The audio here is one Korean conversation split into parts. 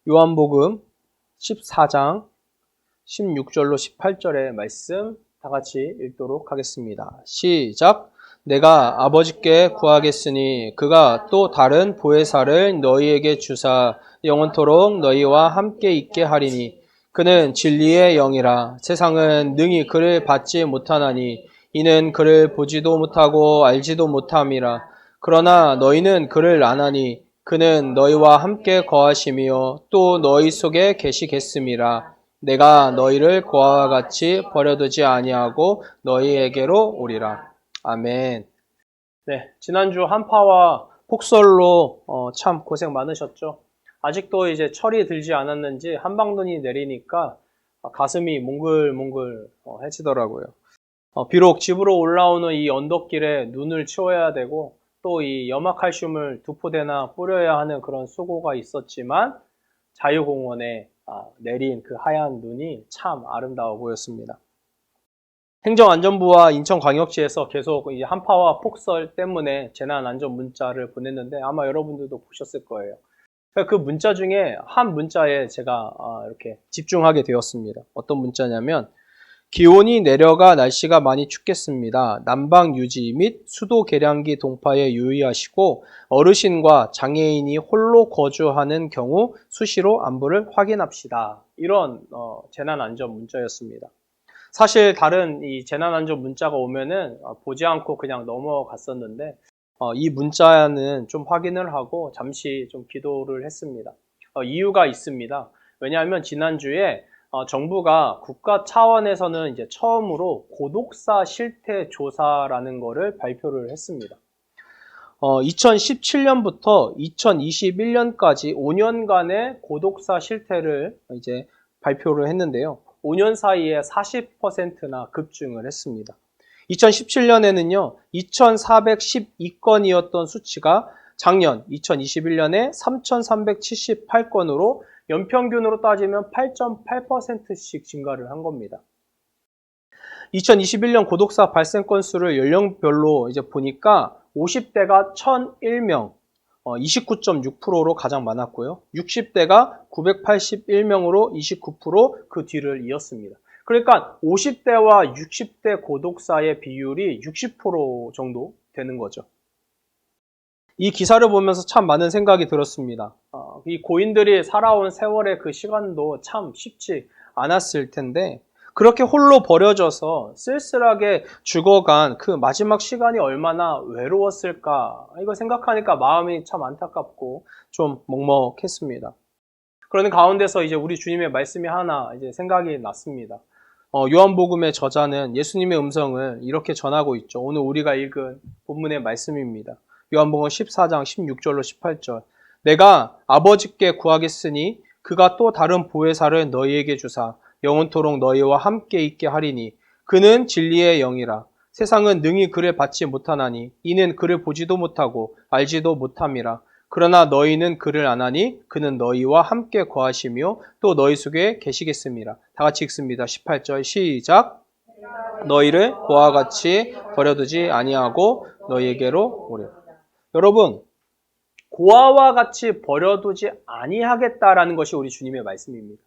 요한복음 14장 16절로 18절의 말씀 다 같이 읽도록 하겠습니다. 시작! 내가 아버지께 구하겠으니 그가 또 다른 보혜사를 너희에게 주사 영원토록 너희와 함께 있게 하리니 그는 진리의 영이라. 세상은 능히 그를 받지 못하나니 이는 그를 보지도 못하고 알지도 못함이라. 그러나 너희는 그를 아나니 그는 너희와 함께 거하시며 또 너희 속에 계시겠음이라. 내가 너희를 고아와 같이 버려두지 아니하고 너희에게로 오리라. 아멘. 네, 지난주 한파와 폭설로 참 고생 많으셨죠? 아직도 이제 철이 들지 않았는지 한방눈이 내리니까 가슴이 몽글몽글 해지더라고요. 비록 집으로 올라오는 이 언덕길에 눈을 치워야 되고 또 이 염화칼슘을 두포대나 뿌려야 하는 그런 수고가 있었지만 자유공원에 내린 그 하얀 눈이 참 아름다워 보였습니다. 행정안전부와 인천광역시에서 계속 이제 한파와 폭설 때문에 재난안전 문자를 보냈는데 아마 여러분들도 보셨을 거예요. 그 문자 중에 한 문자에 제가 이렇게 집중하게 되었습니다. 어떤 문자냐면 기온이 내려가 날씨가 많이 춥겠습니다. 난방 유지 및 수도 계량기 동파에 유의하시고 어르신과 장애인이 홀로 거주하는 경우 수시로 안부를 확인합시다. 이런 재난안전 문자였습니다. 사실 다른 이 재난안전 문자가 오면은 보지 않고 그냥 넘어갔었는데 이 문자는 좀 확인을 하고 잠시 좀 기도를 했습니다. 이유가 있습니다. 왜냐하면 지난주에 정부가 국가 차원에서는 이제 처음으로 고독사 실태 조사라는 거를 발표를 했습니다. 2017년부터 2021년까지 5년간의 고독사 실태를 이제 발표를 했는데요. 5년 사이에 40%나 급증을 했습니다. 2017년에는요, 2,412건이었던 수치가 작년 2021년에 3,378건으로 연평균으로 따지면 8.8%씩 증가를 한 겁니다. 2021년 고독사 발생 건수를 연령별로 이제 보니까 50대가 1,001명, 29.6%로 가장 많았고요. 60대가 981명으로 29%, 그 뒤를 이었습니다. 그러니까 50대와 60대 고독사의 비율이 60% 정도 되는 거죠. 이 기사를 보면서 참 많은 생각이 들었습니다. 이 고인들이 살아온 세월의 그 시간도 참 쉽지 않았을 텐데 그렇게 홀로 버려져서 쓸쓸하게 죽어간 그 마지막 시간이 얼마나 외로웠을까, 이거 생각하니까 마음이 참 안타깝고 좀 먹먹했습니다. 그러는 가운데서 이제 우리 주님의 말씀이 하나 이제 생각이 났습니다. 요한복음의 저자는 예수님의 음성을 이렇게 전하고 있죠. 오늘 우리가 읽은 본문의 말씀입니다. 요한복음 14장 16절로 18절. 내가 아버지께 구하겠으니 그가 또 다른 보혜사를 너희에게 주사 영원토록 너희와 함께 있게 하리니 그는 진리의 영이라. 세상은 능히 그를 받지 못하나니 이는 그를 보지도 못하고 알지도 못함이라. 그러나 너희는 그를 아나니 그는 너희와 함께 거하시며 또 너희 속에 계시겠음이라. 다 같이 읽습니다. 18절 시작. 너희를 고아와 같이 버려두지 아니하고 너희에게로 오리라. 여러분, 고아와 같이 버려두지 아니하겠다라는 것이 우리 주님의 말씀입니다.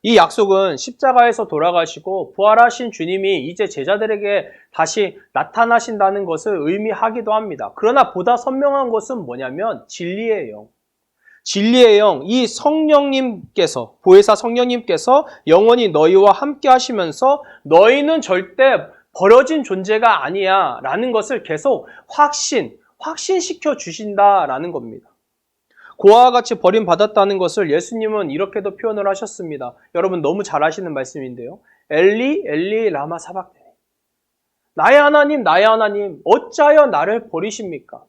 이 약속은 십자가에서 돌아가시고 부활하신 주님이 이제 제자들에게 다시 나타나신다는 것을 의미하기도 합니다. 그러나 보다 선명한 것은 뭐냐면 진리의 영. 진리의 영, 이 성령님께서, 보혜사 성령님께서 영원히 너희와 함께 하시면서 너희는 절대 버려진 존재가 아니야 라는 것을 계속 확신시켜 주신다라는 겁니다. 고아와 같이 버림받았다는 것을 예수님은 이렇게도 표현을 하셨습니다. 여러분 너무 잘 아시는 말씀인데요. 엘리 엘리 라마 사박테니. 나의 하나님 어찌하여 나를 버리십니까?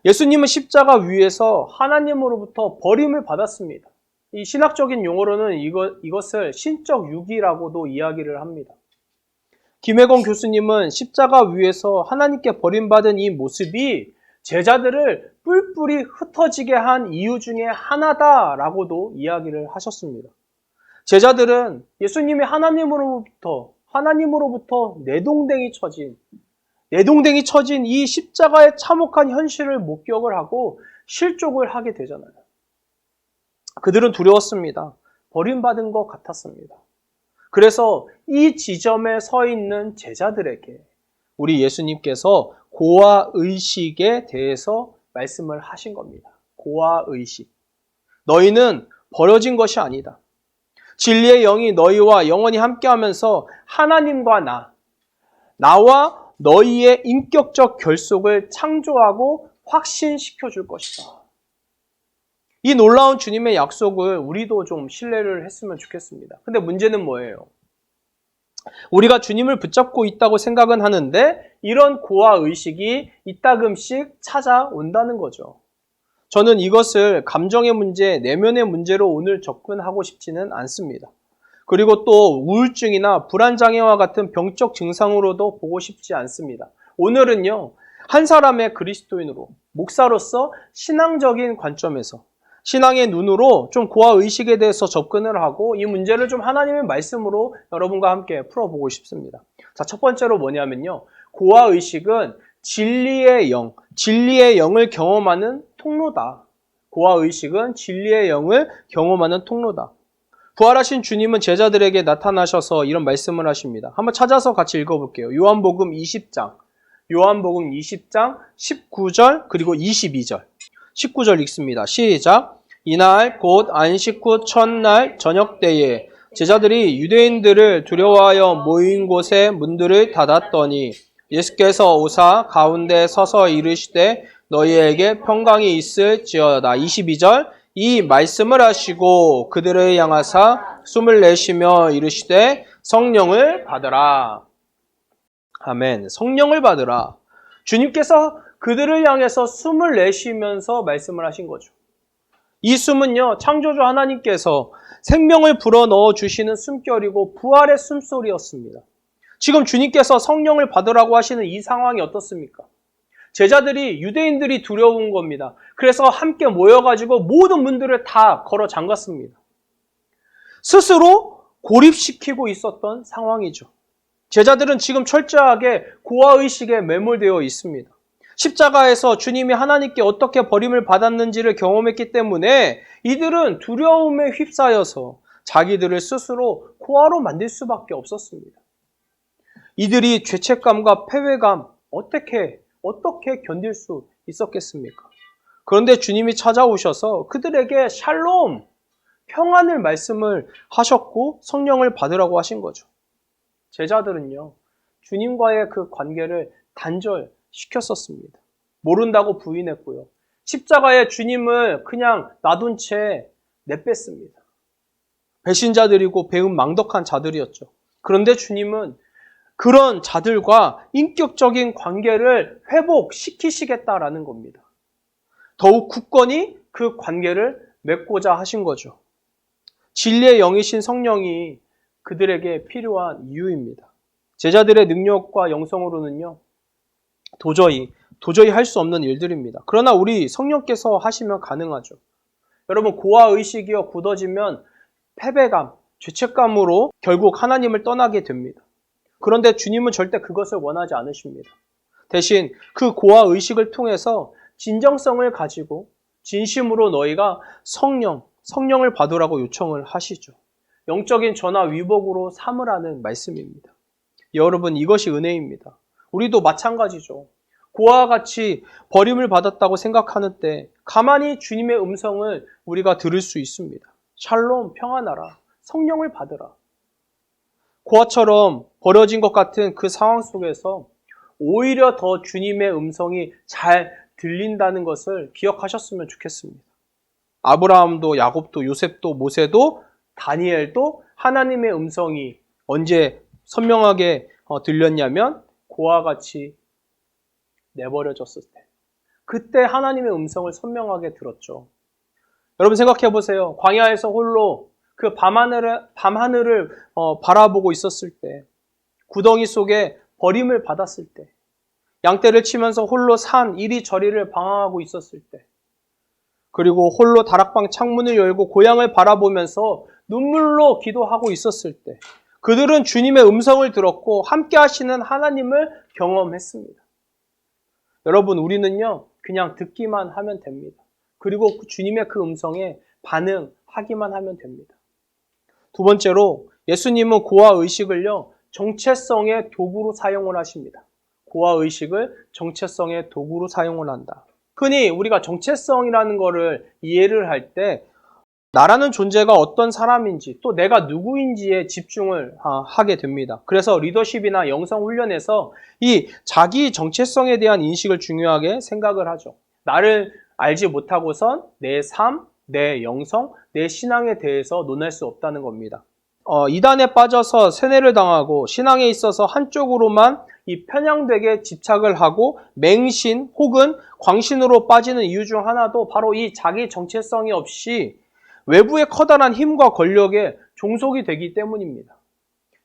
예수님은 십자가 위에서 하나님으로부터 버림을 받았습니다. 이 신학적인 용어로는 이것을 신적 유기라고도 이야기를 합니다. 김혜건 교수님은 십자가 위에서 하나님께 버림받은 이 모습이 제자들을 뿔뿔이 흩어지게 한 이유 중에 하나다라고도 이야기를 하셨습니다. 제자들은 예수님이 하나님으로부터 내동댕이 처진 이 십자가의 참혹한 현실을 목격을 하고 실족을 하게 되잖아요. 그들은 두려웠습니다. 버림받은 것 같았습니다. 그래서 이 지점에 서 있는 제자들에게 우리 예수님께서 고아의식에 대해서 말씀을 하신 겁니다. 고아의식. 너희는 버려진 것이 아니다. 진리의 영이 너희와 영원히 함께하면서 하나님과 나와 너희의 인격적 결속을 창조하고 확신시켜 줄 것이다. 이 놀라운 주님의 약속을 우리도 좀 신뢰를 했으면 좋겠습니다. 근데 문제는 뭐예요? 우리가 주님을 붙잡고 있다고 생각은 하는데 이런 고아의식이 이따금씩 찾아온다는 거죠. 저는 이것을 감정의 문제, 내면의 문제로 오늘 접근하고 싶지는 않습니다. 그리고 또 우울증이나 불안장애와 같은 병적 증상으로도 보고 싶지 않습니다. 오늘은요, 한 사람의 그리스도인으로, 목사로서 신앙적인 관점에서 신앙의 눈으로 좀 고아의식에 대해서 접근을 하고 이 문제를 좀 하나님의 말씀으로 여러분과 함께 풀어보고 싶습니다. 자, 첫 번째로 뭐냐면요. 고아의식은 진리의 영을 경험하는 통로다. 고아의식은 진리의 영을 경험하는 통로다. 부활하신 주님은 제자들에게 나타나셔서 이런 말씀을 하십니다. 한번 찾아서 같이 읽어볼게요. 요한복음 20장 19절 그리고 22절. 19절 읽습니다. 시작. 이날 곧 안식 후 첫날 저녁 때에 제자들이 유대인들을 두려워하여 모인 곳에 문들을 닫았더니 예수께서 오사 가운데 서서 이르시되 너희에게 평강이 있을지어다. 22절. 이 말씀을 하시고 그들을 향하사 숨을 내쉬며 이르시되 성령을 받으라. 아멘. 성령을 받으라. 주님께서 그들을 향해서 숨을 내쉬면서 말씀을 하신 거죠. 이 숨은요, 창조주 하나님께서 생명을 불어넣어 주시는 숨결이고 부활의 숨소리였습니다. 지금 주님께서 성령을 받으라고 하시는 이 상황이 어떻습니까? 제자들이, 유대인들이 두려운 겁니다. 그래서 함께 모여가지고 모든 문들을 다 걸어 잠갔습니다. 스스로 고립시키고 있었던 상황이죠. 제자들은 지금 철저하게 고아의식에 매몰되어 있습니다. 십자가에서 주님이 하나님께 어떻게 버림을 받았는지를 경험했기 때문에 이들은 두려움에 휩싸여서 자기들을 스스로 고아로 만들 수밖에 없었습니다. 이들이 죄책감과 패배감 어떻게 견딜 수 있었겠습니까? 그런데 주님이 찾아오셔서 그들에게 샬롬, 평안을 말씀을 하셨고 성령을 받으라고 하신 거죠. 제자들은요, 주님과의 그 관계를 단절시켰었습니다. 모른다고 부인했고요. 십자가에 주님을 그냥 놔둔 채 내뺐습니다. 배신자들이고 배은망덕한 자들이었죠. 그런데 주님은 그런 자들과 인격적인 관계를 회복시키시겠다라는 겁니다. 더욱 굳건히 그 관계를 맺고자 하신 거죠. 진리의 영이신 성령이 그들에게 필요한 이유입니다. 제자들의 능력과 영성으로는요, 도저히 할 수 없는 일들입니다. 그러나 우리 성령께서 하시면 가능하죠. 여러분, 고아의식이요 굳어지면 패배감, 죄책감으로 결국 하나님을 떠나게 됩니다. 그런데 주님은 절대 그것을 원하지 않으십니다. 대신 그 고아의식을 통해서 진정성을 가지고 진심으로 너희가 성령을 받으라고 요청을 하시죠. 영적인 전화 위복으로 삼으라는 말씀입니다. 여러분, 이것이 은혜입니다. 우리도 마찬가지죠. 고아와 같이 버림을 받았다고 생각하는 때 가만히 주님의 음성을 우리가 들을 수 있습니다. 샬롬, 평안하라. 성령을 받으라. 고아처럼 버려진 것 같은 그 상황 속에서 오히려 더 주님의 음성이 잘 들린다는 것을 기억하셨으면 좋겠습니다. 아브라함도 야곱도 요셉도 모세도 다니엘도 하나님의 음성이 언제 선명하게 들렸냐면 고아와 같이 내버려졌을 때, 그때 하나님의 음성을 선명하게 들었죠. 여러분 생각해 보세요. 광야에서 홀로 그 밤하늘을 바라보고 있었을 때, 구덩이 속에 버림을 받았을 때, 양떼를 치면서 홀로 산 이리저리를 방황하고 있었을 때, 그리고 홀로 다락방 창문을 열고 고향을 바라보면서 눈물로 기도하고 있었을 때, 그들은 주님의 음성을 들었고 함께 하시는 하나님을 경험했습니다. 여러분, 우리는요 그냥 듣기만 하면 됩니다. 그리고 주님의 그 음성에 하기만 하면 됩니다. 두 번째로 예수님은 고아의식을요, 정체성의 도구로 사용을 하십니다. 고아의식을 정체성의 도구로 사용을 한다. 흔히 우리가 정체성이라는 거를 이해를 할 때 나라는 존재가 어떤 사람인지 또 내가 누구인지에 집중을 하게 됩니다. 그래서 리더십이나 영성훈련에서 이 자기 정체성에 대한 인식을 중요하게 생각을 하죠. 나를 알지 못하고선 내 삶, 내 영성, 내 신앙에 대해서 논할 수 없다는 겁니다. 이단에 빠져서 세뇌를 당하고 신앙에 있어서 한쪽으로만 이 편향되게 집착을 하고 맹신 혹은 광신으로 빠지는 이유 중 하나도 바로 이 자기 정체성이 없이 외부의 커다란 힘과 권력에 종속이 되기 때문입니다.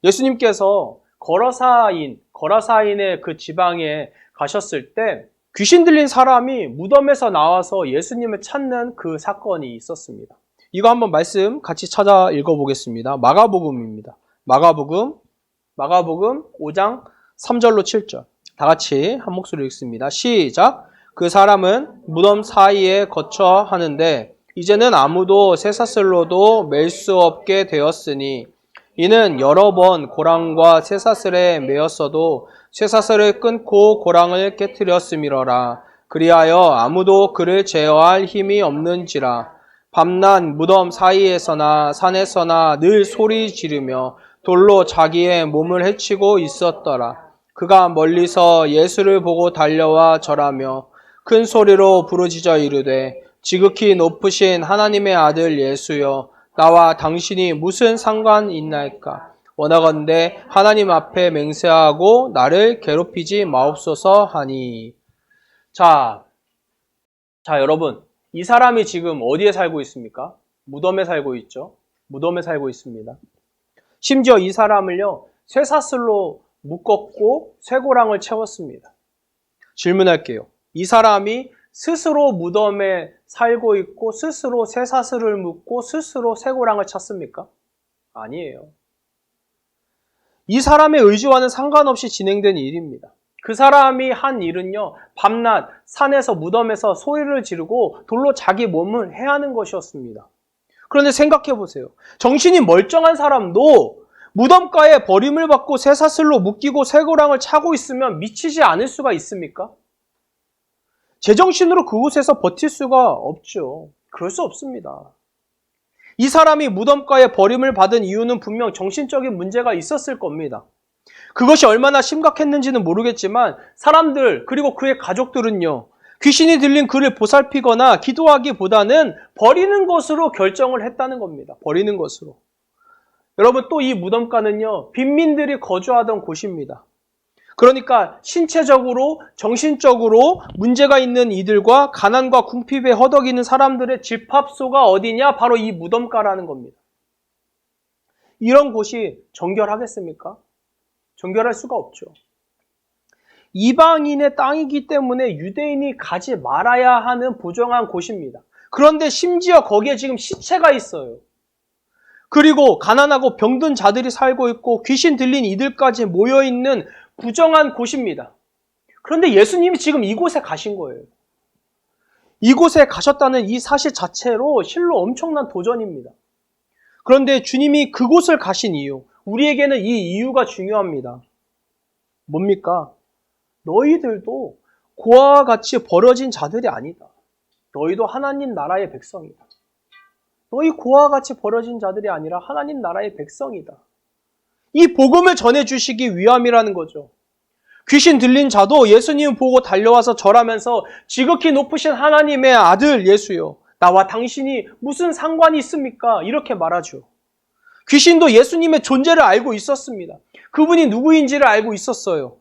예수님께서 거라사인의 그 지방에 가셨을 때 귀신 들린 사람이 무덤에서 나와서 예수님을 찾는 그 사건이 있었습니다. 이거 한번 말씀 같이 찾아 읽어보겠습니다. 마가복음입니다. 마가복음 5장 3절로 7절. 다 같이 한 목소리로 읽습니다. 시작. 그 사람은 무덤 사이에 거처 하는데 이제는 아무도 쇠사슬로도 맬 수 없게 되었으니 이는 여러 번 고랑과 쇠사슬에 매였어도 쇠사슬을 끊고 고랑을 깨뜨렸음이러라. 그리하여 아무도 그를 제어할 힘이 없는지라. 밤낮 무덤 사이에서나 산에서나 늘 소리 지르며 돌로 자기의 몸을 해치고 있었더라. 그가 멀리서 예수를 보고 달려와 절하며 큰 소리로 부르짖어 이르되 지극히 높으신 하나님의 아들 예수여, 나와 당신이 무슨 상관이 있나이까? 원하건대 하나님 앞에 맹세하고 나를 괴롭히지 마옵소서 하니. 자, 여러분, 이 사람이 지금 어디에 살고 있습니까? 무덤에 살고 있죠. 무덤에 살고 있습니다. 심지어 이 사람을요, 쇠사슬로 묶었고 쇠고랑을 채웠습니다. 질문할게요. 이 사람이 스스로 무덤에 살고 있고 스스로 쇠사슬을 묶고 스스로 쇠고랑을 찼습니까? 아니에요. 이 사람의 의지와는 상관없이 진행된 일입니다. 그 사람이 한 일은요, 밤낮 산에서 무덤에서 소리를 지르고 돌로 자기 몸을 해하는 것이었습니다. 그런데 생각해 보세요. 정신이 멀쩡한 사람도 무덤가에 버림을 받고 쇠사슬로 묶이고 쇠고랑을 차고 있으면 미치지 않을 수가 있습니까? 제정신으로 그곳에서 버틸 수가 없죠. 그럴 수 없습니다. 이 사람이 무덤가에 버림을 받은 이유는 분명 정신적인 문제가 있었을 겁니다. 그것이 얼마나 심각했는지는 모르겠지만 사람들 그리고 그의 가족들은요, 귀신이 들린 그를 보살피거나 기도하기보다는 버리는 것으로 결정을 했다는 겁니다. 버리는 것으로. 여러분, 또 이 무덤가는요, 빈민들이 거주하던 곳입니다. 그러니까 신체적으로, 정신적으로 문제가 있는 이들과 가난과 궁핍에 허덕이는 사람들의 집합소가 어디냐? 바로 이 무덤가라는 겁니다. 이런 곳이 정결하겠습니까? 정결할 수가 없죠. 이방인의 땅이기 때문에 유대인이 가지 말아야 하는 부정한 곳입니다. 그런데 심지어 거기에 지금 시체가 있어요. 그리고 가난하고 병든 자들이 살고 있고 귀신 들린 이들까지 모여있는 부정한 곳입니다. 그런데 예수님이 지금 이곳에 가신 거예요. 이곳에 가셨다는 이 사실 자체로 실로 엄청난 도전입니다. 그런데 주님이 그곳을 가신 이유, 우리에게는 이 이유가 중요합니다. 뭡니까? 너희들도 고아와 같이 버려진 자들이 아니다. 너희도 하나님 나라의 백성이다. 너희 고아와 같이 버려진 자들이 아니라 하나님 나라의 백성이다. 이 복음을 전해주시기 위함이라는 거죠. 귀신 들린 자도 예수님 보고 달려와서 절하면서 지극히 높으신 하나님의 아들 예수여, 나와 당신이 무슨 상관이 있습니까? 이렇게 말하죠. 귀신도 예수님의 존재를 알고 있었습니다. 그분이 누구인지를 알고 있었어요.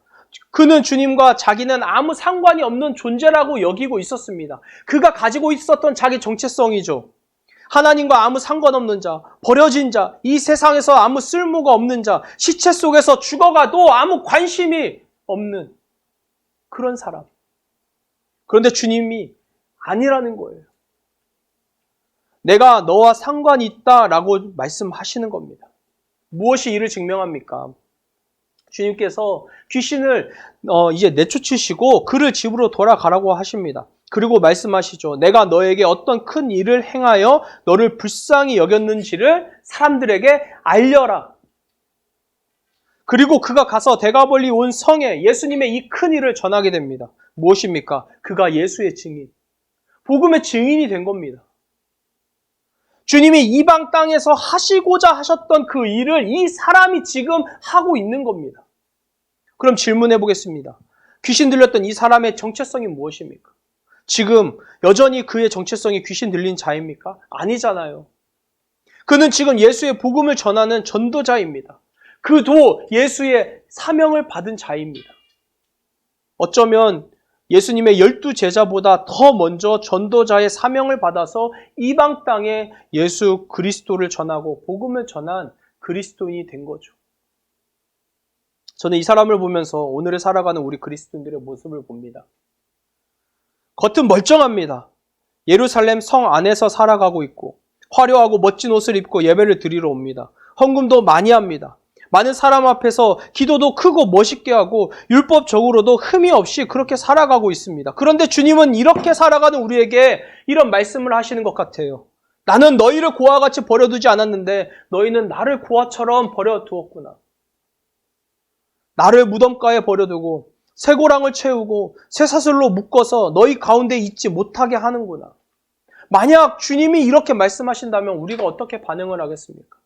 그는 주님과 자기는 아무 상관이 없는 존재라고 여기고 있었습니다. 그가 가지고 있었던 자기 정체성이죠. 하나님과 아무 상관없는 자, 버려진 자, 이 세상에서 아무 쓸모가 없는 자, 시체 속에서 죽어가도 아무 관심이 없는 그런 사람. 그런데 주님이 아니라는 거예요. 내가 너와 상관이 있다라고 말씀하시는 겁니다. 무엇이 이를 증명합니까? 주님께서 귀신을 이제 내쫓으시고 그를 집으로 돌아가라고 하십니다. 그리고 말씀하시죠. 내가 너에게 어떤 큰 일을 행하여 너를 불쌍히 여겼는지를 사람들에게 알려라. 그리고 그가 가서 대가벌리 온 성에 예수님의 이 큰 일을 전하게 됩니다. 무엇입니까? 그가 예수의 증인, 복음의 증인이 된 겁니다. 주님이 이방 땅에서 하시고자 하셨던 그 일을 이 사람이 지금 하고 있는 겁니다. 그럼 질문해 보겠습니다. 귀신 들렸던 이 사람의 정체성이 무엇입니까? 지금 여전히 그의 정체성이 귀신 들린 자입니까? 아니잖아요. 그는 지금 예수의 복음을 전하는 전도자입니다. 그도 예수의 사명을 받은 자입니다. 어쩌면 예수님의 12제자보다 더 먼저 전도자의 사명을 받아서 이방 땅에 예수 그리스도를 전하고 복음을 전한 그리스도인이 된 거죠. 저는 이 사람을 보면서 오늘을 살아가는 우리 그리스도인들의 모습을 봅니다. 겉은 멀쩡합니다. 예루살렘 성 안에서 살아가고 있고 화려하고 멋진 옷을 입고 예배를 드리러 옵니다. 헌금도 많이 합니다. 많은 사람 앞에서 기도도 크고 멋있게 하고 율법적으로도 흠이 없이 그렇게 살아가고 있습니다. 그런데 주님은 이렇게 살아가는 우리에게 이런 말씀을 하시는 것 같아요. 나는 너희를 고아와 같이 버려두지 않았는데 너희는 나를 고아처럼 버려두었구나. 나를 무덤가에 버려두고 쇠고랑을 채우고 쇠사슬로 묶어서 너희 가운데 있지 못하게 하는구나. 만약 주님이 이렇게 말씀하신다면 우리가 어떻게 반응을 하겠습니까?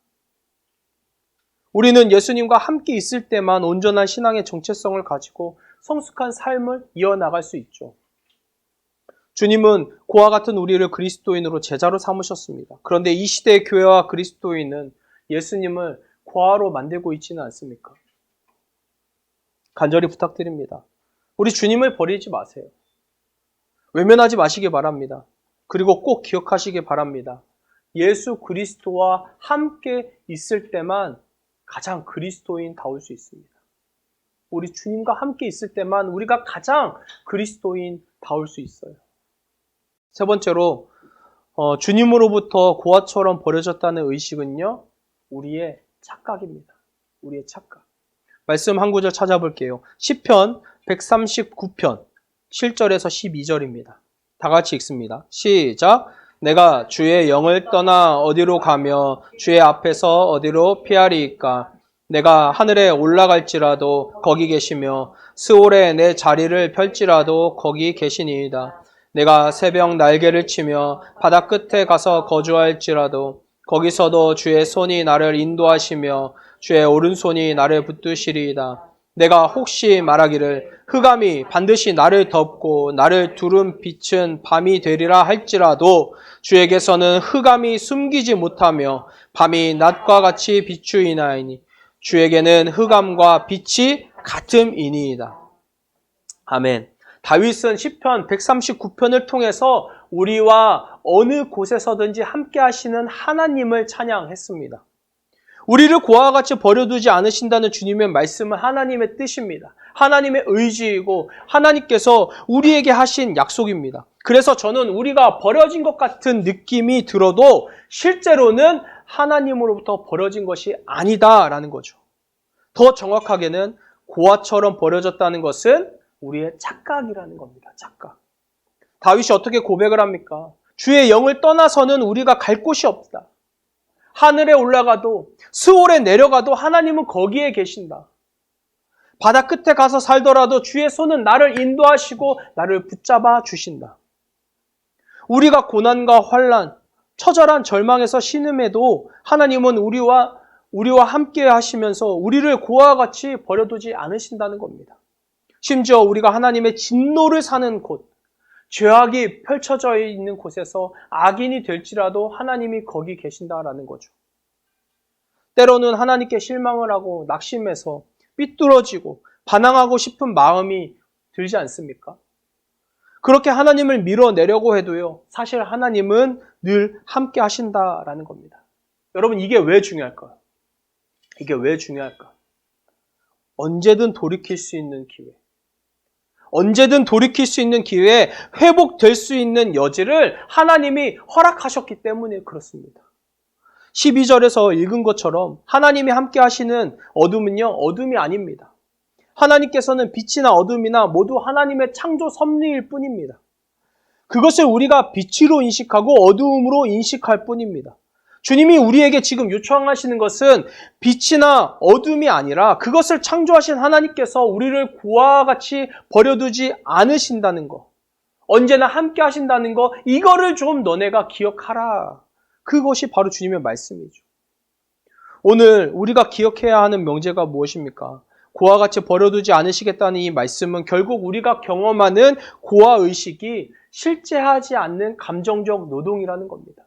우리는 예수님과 함께 있을 때만 온전한 신앙의 정체성을 가지고 성숙한 삶을 이어나갈 수 있죠. 주님은 고아 같은 우리를 그리스도인으로 제자로 삼으셨습니다. 그런데 이 시대의 교회와 그리스도인은 예수님을 고아로 만들고 있지는 않습니까? 간절히 부탁드립니다. 우리 주님을 버리지 마세요. 외면하지 마시기 바랍니다. 그리고 꼭 기억하시기 바랍니다. 예수 그리스도와 함께 있을 때만 가장 그리스도인다울 수 있습니다. 우리 주님과 함께 있을 때만 우리가 가장 그리스도인다울 수 있어요. 세 번째로 주님으로부터 고아처럼 버려졌다는 의식은요, 우리의 착각입니다. 우리의 착각. 말씀 한 구절 찾아볼게요. 시편 139편 7절에서 12절입니다. 다 같이 읽습니다. 시작. 내가 주의 영을 떠나 어디로 가며 주의 앞에서 어디로 피하리이까? 내가 하늘에 올라갈지라도 거기 계시며 스올에 내 자리를 펼지라도 거기 계시니이다. 내가 새벽 날개를 치며 바다 끝에 가서 거주할지라도 거기서도 주의 손이 나를 인도하시며 주의 오른손이 나를 붙드시리이다. 내가 혹시 말하기를 흑암이 반드시 나를 덮고 나를 두른 빛은 밤이 되리라 할지라도 주에게서는 흑암이 숨기지 못하며 밤이 낮과 같이 비추이나이니 주에게는 흑암과 빛이 같음이니이다. 아멘. 다윗은 시편 139편을 통해서 우리와 어느 곳에서든지 함께 하시는 하나님을 찬양했습니다. 우리를 고아와 같이 버려두지 않으신다는 주님의 말씀은 하나님의 뜻입니다. 하나님의 의지이고 하나님께서 우리에게 하신 약속입니다. 그래서 저는 우리가 버려진 것 같은 느낌이 들어도 실제로는 하나님으로부터 버려진 것이 아니다라는 거죠. 더 정확하게는 고아처럼 버려졌다는 것은 우리의 착각이라는 겁니다. 착각. 다윗이 어떻게 고백을 합니까? 주의 영을 떠나서는 우리가 갈 곳이 없다. 하늘에 올라가도 스올에 내려가도 하나님은 거기에 계신다. 바다 끝에 가서 살더라도 주의 손은 나를 인도하시고 나를 붙잡아 주신다. 우리가 고난과 환난, 처절한 절망에서 신음해도 하나님은 우리와 함께 하시면서 우리를 고아와 같이 버려두지 않으신다는 겁니다. 심지어 우리가 하나님의 진노를 사는 곳, 죄악이 펼쳐져 있는 곳에서 악인이 될지라도 하나님이 거기 계신다라는 거죠. 때로는 하나님께 실망을 하고 낙심해서 삐뚤어지고 반항하고 싶은 마음이 들지 않습니까? 그렇게 하나님을 밀어내려고 해도요, 사실 하나님은 늘 함께 하신다라는 겁니다. 여러분, 이게 왜 중요할까요? 이게 왜 중요할까? 언제든 돌이킬 수 있는 기회. 언제든 돌이킬 수 있는 기회에 회복될 수 있는 여지를 하나님이 허락하셨기 때문에 그렇습니다. 12절에서 읽은 것처럼 하나님이 함께 하시는 어둠은요, 어둠이 아닙니다. 하나님께서는 빛이나 어둠이나 모두 하나님의 창조 섭리일 뿐입니다. 그것을 우리가 빛으로 인식하고 어두움으로 인식할 뿐입니다. 주님이 우리에게 지금 요청하시는 것은 빛이나 어둠이 아니라 그것을 창조하신 하나님께서 우리를 고아와 같이 버려두지 않으신다는 것, 언제나 함께 하신다는 것, 이거를 좀 너네가 기억하라. 그것이 바로 주님의 말씀이죠. 오늘 우리가 기억해야 하는 명제가 무엇입니까? 고아와 같이 버려두지 않으시겠다는 이 말씀은 결국 우리가 경험하는 고아의식이 실제하지 않는 감정적 노동이라는 겁니다.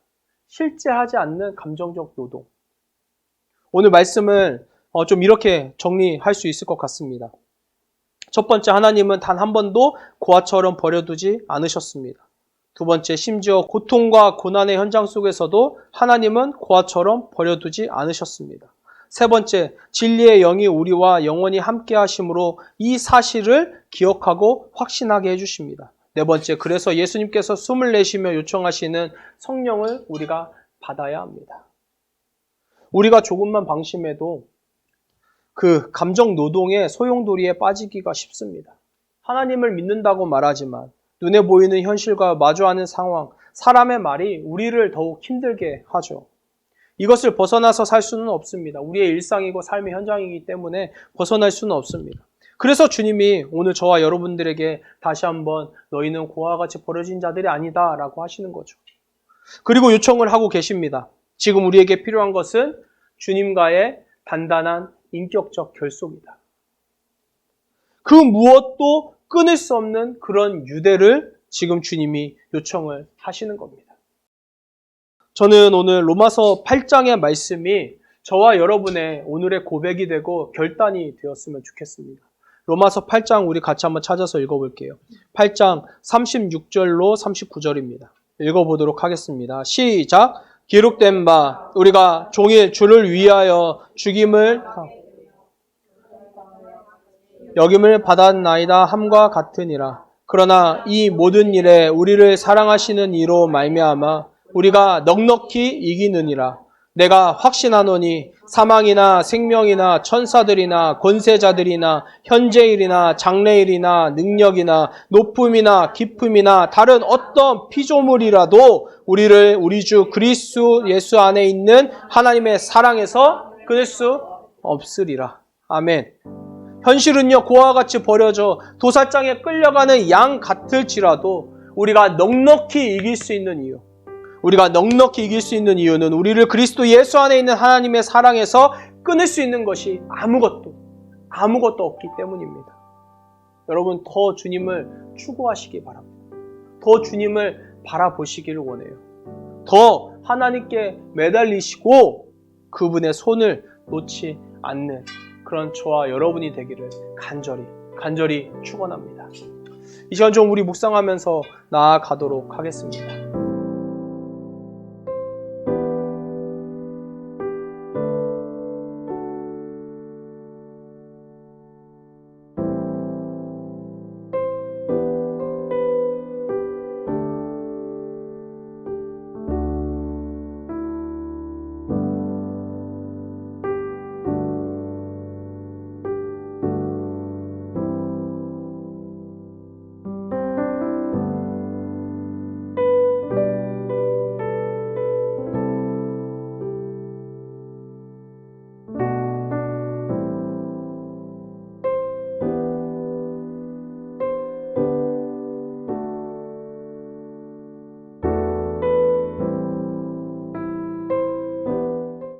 실제하지 않는 감정적 노동. 오늘 말씀을 좀 이렇게 정리할 수 있을 것 같습니다. 첫 번째, 하나님은 단 한 번도 고아처럼 버려두지 않으셨습니다. 두 번째, 심지어 고통과 고난의 현장 속에서도 하나님은 고아처럼 버려두지 않으셨습니다. 세 번째, 진리의 영이 우리와 영원히 함께 하심으로 이 사실을 기억하고 확신하게 해주십니다. 네 번째, 그래서 예수님께서 숨을 내쉬며 요청하시는 성령을 우리가 받아야 합니다. 우리가 조금만 방심해도 그 감정 노동의 소용돌이에 빠지기가 쉽습니다. 하나님을 믿는다고 말하지만 눈에 보이는 현실과 마주하는 상황, 사람의 말이 우리를 더욱 힘들게 하죠. 이것을 벗어나서 살 수는 없습니다. 우리의 일상이고 삶의 현장이기 때문에 벗어날 수는 없습니다. 그래서 주님이 오늘 저와 여러분들에게 다시 한번 너희는 고아와 같이 버려진 자들이 아니다 라고 하시는 거죠. 그리고 요청을 하고 계십니다. 지금 우리에게 필요한 것은 주님과의 단단한 인격적 결속이다. 그 무엇도 끊을 수 없는 그런 유대를 지금 주님이 요청을 하시는 겁니다. 저는 오늘 로마서 8장의 말씀이 저와 여러분의 오늘의 고백이 되고 결단이 되었으면 좋겠습니다. 로마서 8장 우리 같이 한번 찾아서 읽어볼게요. 8장 36절로 39절입니다. 읽어보도록 하겠습니다. 시작! 기록된 바 우리가 종일 주를 위하여 죽임을 여김을 받았나이다 함과 같으니라. 그러나 이 모든 일에 우리를 사랑하시는 이로 말미암아 우리가 넉넉히 이기느니라. 내가 확신하노니 사망이나 생명이나 천사들이나 권세자들이나 현재일이나 장래일이나 능력이나 높음이나 깊음이나 다른 어떤 피조물이라도 우리를 우리 주 그리스도 예수 안에 있는 하나님의 사랑에서 끊을 수 없으리라. 아멘. 현실은요, 고아와 같이 버려져 도살장에 끌려가는 양 같을지라도 우리가 넉넉히 이길 수 있는 이유, 우리가 넉넉히 이길 수 있는 이유는 우리를 그리스도 예수 안에 있는 하나님의 사랑에서 끊을 수 있는 것이 아무것도 없기 때문입니다. 여러분, 더 주님을 추구하시기 바랍니다. 더 주님을 바라보시기를 원해요. 더 하나님께 매달리시고 그분의 손을 놓지 않는 그런 저와 여러분이 되기를 간절히 축원합니다. 이 시간 좀 우리 묵상하면서 나아가도록 하겠습니다.